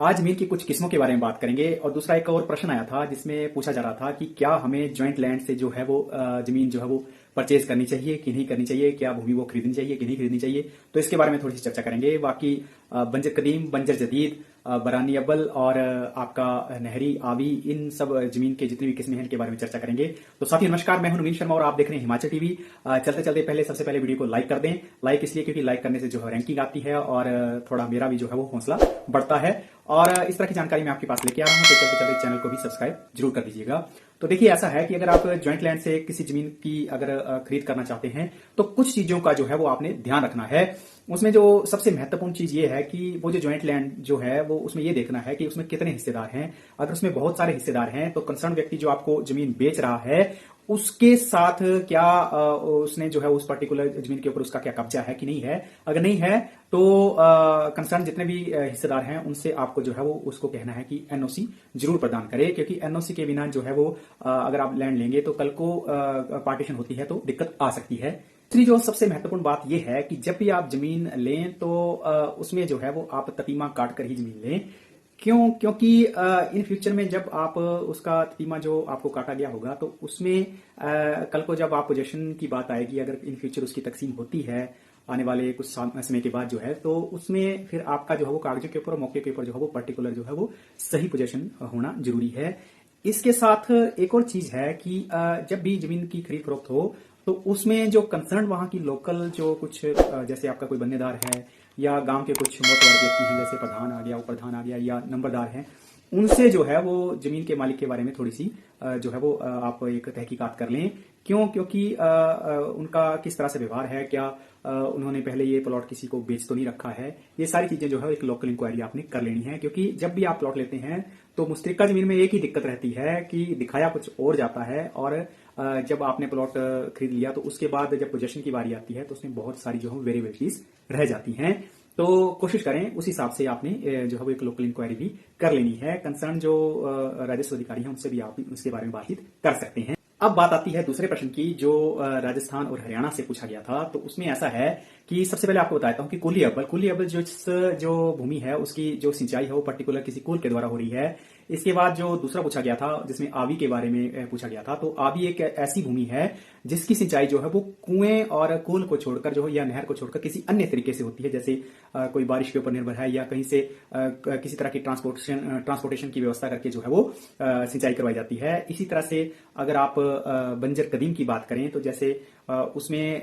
आज जमीन की कुछ किस्मों के बारे में बात करेंगे और दूसरा एक और प्रश्न आया था जिसमें पूछा जा रहा था कि क्या हमें जॉइंट लैंड से जो है वो जमीन जो है वो परचेज करनी चाहिए कि नहीं करनी चाहिए, क्या भूमि वो खरीदनी चाहिए कि नहीं खरीदनी चाहिए। तो इसके बारे में थोड़ी सी चर्चा करेंगे। बाकी बंजर कदीम, बंजर जदीद, बरानी अव्वल और आपका नहरी, आवी, इन सब जमीन के जितनी भी किस्में हैं इनके बारे में चर्चा करेंगे। तो साथी नमस्कार, मैं हूं नवीन शर्मा और आप देख रहे हैं हिमाचल टीवी। चलते चलते सबसे पहले वीडियो को लाइक कर दें। लाइक इसलिए क्योंकि लाइक करने से जो है रैंकिंग आती है और थोड़ा मेरा भी जो है वो हौसला बढ़ता है और इस तरह की जानकारी मैं आपके पास लेके आ रहा हूं। तो चलते चलते चैनल को भी सब्सक्राइब जरूर कर दीजिएगा। तो देखिए, ऐसा है कि अगर आप ज्वाइंट लैंड से किसी जमीन की अगर खरीद करना चाहते हैं तो कुछ चीजों का जो है वो आपने ध्यान रखना है। उसमें जो सबसे महत्वपूर्ण चीज ये है कि वो जो ज्वाइंट लैंड जो है वो उसमें ये देखना है कि उसमें कितने हिस्सेदार हैं। अगर उसमें बहुत सारे हिस्सेदार हैं तो कंसर्न व्यक्ति जो आपको जमीन बेच रहा है उसके साथ क्या उसने जो है उस पर्टिकुलर जमीन के ऊपर उसका क्या कब्जा है कि नहीं है। अगर नहीं है तो कंसर्न जितने भी हिस्सेदार हैं उनसे आपको जो है वो उसको कहना है कि एनओसी जरूर प्रदान करे, क्योंकि एनओसी के बिना जो है वो अगर आप लैंड लेंगे तो कल को पार्टीशन होती है तो दिक्कत आ सकती है। दूसरी जो सबसे महत्वपूर्ण बात यह है कि जब भी आप जमीन लें तो उसमें जो है वो आप ततीमा काट कर ही जमीन लें। क्योंकि इन फ्यूचर में जब आप उसका ततीमा जो आपको काटा गया होगा तो उसमें कल को जब आप पोजेशन की बात आएगी, अगर इन फ्यूचर उसकी तकसीम होती है आने वाले कुछ समय के बाद जो है, तो उसमें फिर आपका जो है वो कागजों के ऊपर और मौके के ऊपर जो है वो पर्टिकुलर जो है वो सही पोजेशन होना जरूरी है। इसके साथ एक और चीज है कि जब भी जमीन की खरीद फरोख्त हो तो उसमें जो कंसर्न वहां की लोकल जो कुछ जैसे आपका कोई बन्नेदार है या गांव के कुछ मोतबर व्यक्ति हैं, जैसे प्रधान आ गया, उप प्रधान आ गया या नंबरदार हैं, उनसे जो है वो जमीन के मालिक के बारे में थोड़ी सी जो है वो आप एक तहकीकात कर लें। क्योंकि उनका किस तरह से व्यवहार है, क्या उन्होंने पहले ये प्लॉट किसी को बेच तो नहीं रखा है। ये सारी चीजें जो है एक लोकल इंक्वायरी आपने कर लेनी है, क्योंकि जब भी आप प्लॉट लेते हैं तो मुश्तरका जमीन में एक ही दिक्कत रहती है कि दिखाया कुछ और जाता है और जब आपने प्लॉट खरीद लिया तो उसके बाद जब पोजेशन की बारी आती है तो उसमें बहुत सारी जो है वेरिएबिलिटीज रह जाती हैं। तो कोशिश करें उस हिसाब से आपने जो है वो एक लोकल इंक्वायरी भी कर लेनी है। कंसर्न जो राजस्व अधिकारी हैं उनसे भी आप उसके बारे में बातचीत कर सकते हैं। अब बात आती है दूसरे प्रश्न की जो राजस्थान और हरियाणा से पूछा गया था। तो उसमें ऐसा है कि सबसे पहले आपको बताता हूं कि कुली अव्वल जो भूमि है उसकी जो सिंचाई है वो पर्टिकुलर किसी कुल के द्वारा हो रही है। इसके बाद जो दूसरा पूछा गया था जिसमें आवी के बारे में पूछा गया था, तो आवी एक ऐसी भूमि है जिसकी सिंचाई जो है वो कुएं और कुल को छोड़कर जो है या नहर को छोड़कर किसी अन्य तरीके से होती है, जैसे कोई बारिश के ऊपर निर्भर है या कहीं से किसी तरह की ट्रांसपोर्टेशन की व्यवस्था करके जो है वो सिंचाई करवाई जाती है। इसी तरह से अगर आप बंजर कदीम की बात करें तो जैसे उसमें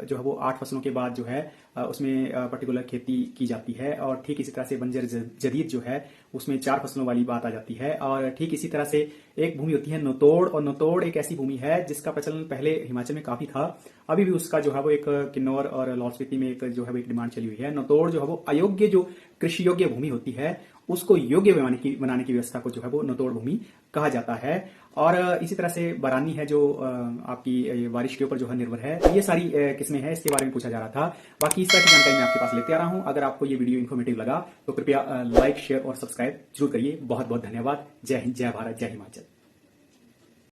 जो है वो 8 फसलों के बाद जो है उसमें पर्टिकुलर खेती की जाती है और ठीक इसी तरह से बंजर जदीद जो है उसमें 4 फसलों वाली बात आ जाती है। और ठीक इसी तरह से एक भूमि होती है नौतोड़, और नौतोड़ एक ऐसी भूमि है जिसका प्रचलन पहले हिमाचल में काफी था, अभी भी उसका जो है वो एक किन्नौर और लाहौल स्पीति में एक जो है वो एक डिमांड चली हुई है। नौतोड़ जो है वो अयोग्य जो कृषि योग्य भूमि होती है उसको योग्य बनाने की व्यवस्था को जो है वो नौतोड़ भूमि कहा जाता है। और इसी तरह से बरानी है जो आपकी बारिश के ऊपर जो है निर्भर है। तो ये सारी किस्में हैं, इसके बारे में पूछा जा रहा था। बाकी इस तरह की जानकारी मैं आपके पास लेते आ रहा हूं। अगर आपको ये वीडियो इन्फॉर्मेटिव लगा तो कृपया लाइक, शेयर और सब्सक्राइब जरूर करिए। बहुत बहुत धन्यवाद। जय हिंद, जय भारत, जय हिमाचल।